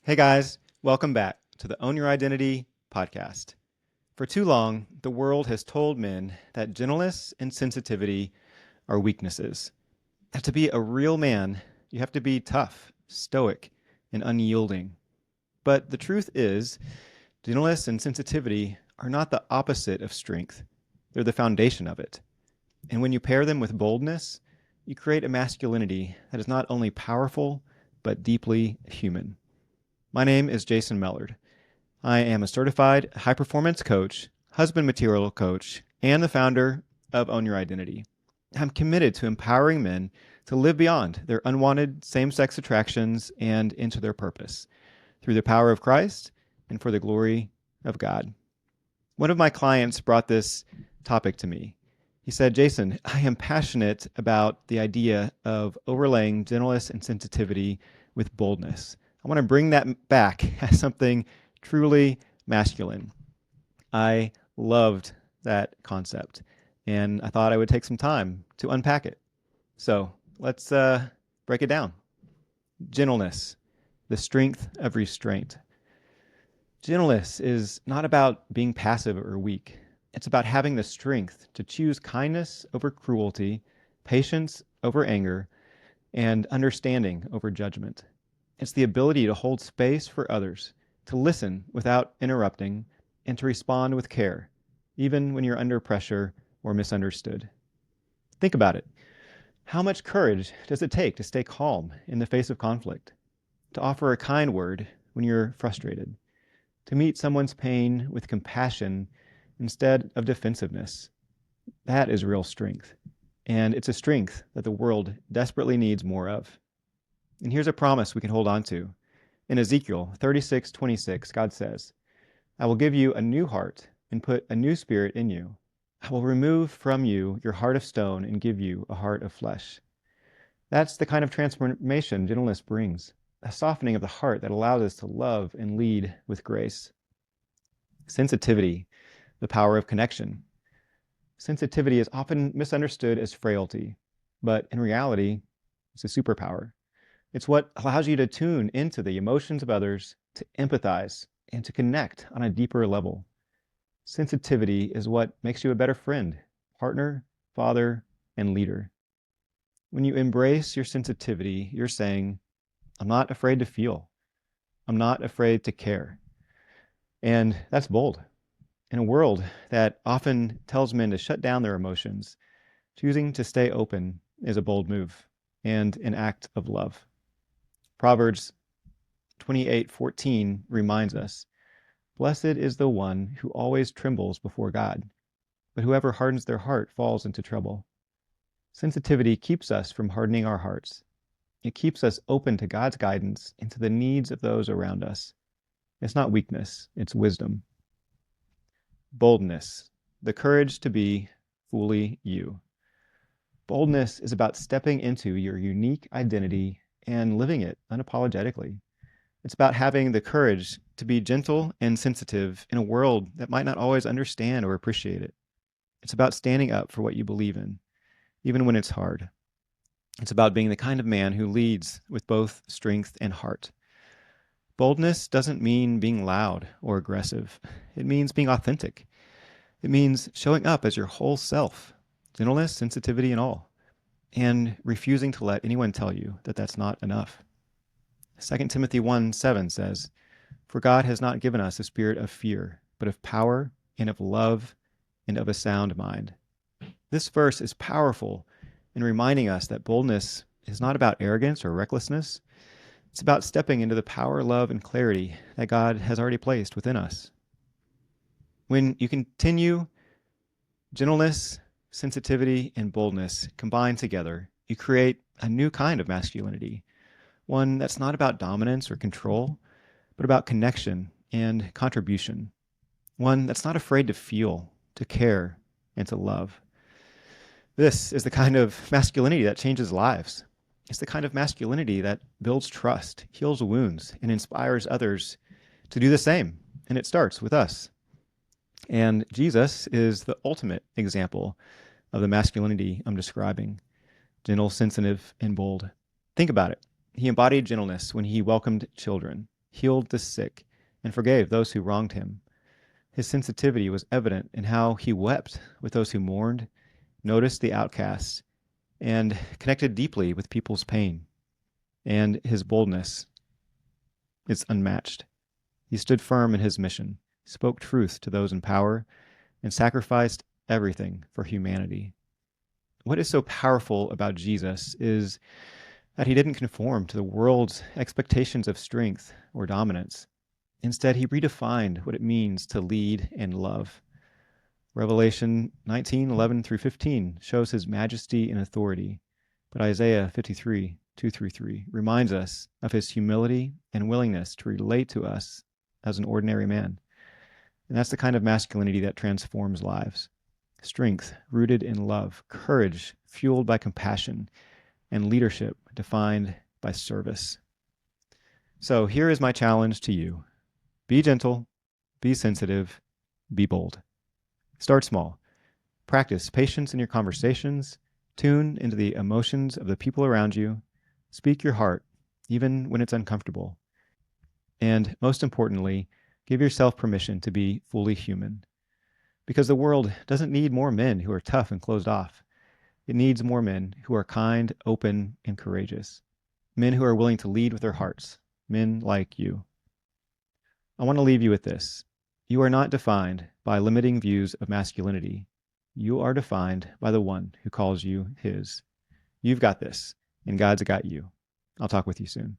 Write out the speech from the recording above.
Hey guys, welcome back to the Own Your Identity podcast. For too long, the world has told men that gentleness and sensitivity are weaknesses. That to be a real man, you have to be tough, stoic, and unyielding. But the truth is, gentleness and sensitivity are not the opposite of strength. They're the foundation of it. And when you pair them with boldness, you create a masculinity that is not only powerful, but deeply human. My name is Jason Mellard. I am a certified high-performance coach, husband material coach, and the founder of Own Your Identity. I'm committed to empowering men to live beyond their unwanted same-sex attractions and into their purpose through the power of Christ and for the glory of God. One of my clients brought this topic to me. He said, Jason, I am passionate about the idea of overlaying gentleness and sensitivity with boldness. I want to bring that back as something truly masculine. I loved that concept, and I thought I would take some time to unpack it. So let's break it down. Gentleness, the strength of restraint. Gentleness is not about being passive or weak. It's about having the strength to choose kindness over cruelty, patience over anger, and understanding over judgment. It's the ability to hold space for others, to listen without interrupting, and to respond with care, even when you're under pressure or misunderstood. Think about it. How much courage does it take to stay calm in the face of conflict? To offer a kind word when you're frustrated? To meet someone's pain with compassion instead of defensiveness? That is real strength. And it's a strength that the world desperately needs more of. And here's a promise we can hold on to. In Ezekiel 36:26, God says, I will give you a new heart and put a new spirit in you. I will remove from you your heart of stone and give you a heart of flesh. That's the kind of transformation gentleness brings, a softening of the heart that allows us to love and lead with grace. Sensitivity, the power of connection. Sensitivity is often misunderstood as frailty, but in reality, it's a superpower. It's what allows you to tune into the emotions of others, to empathize, and to connect on a deeper level. Sensitivity is what makes you a better friend, partner, father, and leader. When you embrace your sensitivity, you're saying, I'm not afraid to feel. I'm not afraid to care. And that's bold. In a world that often tells men to shut down their emotions, choosing to stay open is a bold move and an act of love. Proverbs 28:14 reminds us, Blessed is the one who always trembles before God, but whoever hardens their heart falls into trouble. Sensitivity keeps us from hardening our hearts. It keeps us open to God's guidance and to the needs of those around us. It's not weakness, it's wisdom. Boldness, the courage to be fully you. Boldness is about stepping into your unique identity and living it unapologetically. It's about having the courage to be gentle and sensitive in a world that might not always understand or appreciate it. It's about standing up for what you believe in, even when it's hard. It's about being the kind of man who leads with both strength and heart. Boldness doesn't mean being loud or aggressive. It means being authentic. It means showing up as your whole self, gentleness, sensitivity, and all, and refusing to let anyone tell you that that's not enough. 2 Timothy 1:7 says, For God has not given us a spirit of fear, but of power and of love and of a sound mind. This verse is powerful in reminding us that boldness is not about arrogance or recklessness. It's about stepping into the power, love, and clarity that God has already placed within us. When you continue gentleness, sensitivity, and boldness combined together, you create a new kind of masculinity, one that's not about dominance or control, but about connection and contribution, one that's not afraid to feel, to care, and to love. This is the kind of masculinity that changes lives. It's the kind of masculinity that builds trust, heals wounds, and inspires others to do the same. And it starts with us. And Jesus is the ultimate example of the masculinity I'm describing: gentle, sensitive, and bold. Think about it. He embodied gentleness when he welcomed children. healed the sick, and forgave those who wronged him. His sensitivity was evident in how he wept with those who mourned, noticed the outcasts, and connected deeply with people's pain. And his boldness is unmatched. He stood firm in his mission, spoke truth to those in power, and sacrificed everything for humanity. What is so powerful about Jesus is that he didn't conform to the world's expectations of strength or dominance. Instead, he redefined what it means to lead and love. Revelation 19:11 through 15 shows his majesty and authority, but Isaiah 53:2 through 3 reminds us of his humility and willingness to relate to us as an ordinary man. And that's the kind of masculinity that transforms lives. Strength rooted in love, courage fueled by compassion, and leadership defined by service. So here is my challenge to you. Be gentle, be sensitive, be bold. Start small. Practice patience in your conversations, tune into the emotions of the people around you, speak your heart, even when it's uncomfortable. And most importantly, give yourself permission to be fully human. Because the world doesn't need more men who are tough and closed off. It needs more men who are kind, open, and courageous. Men who are willing to lead with their hearts. Men like you. I want to leave you with this. You are not defined by limiting views of masculinity. You are defined by the one who calls you his. You've got this, and God's got you. I'll talk with you soon.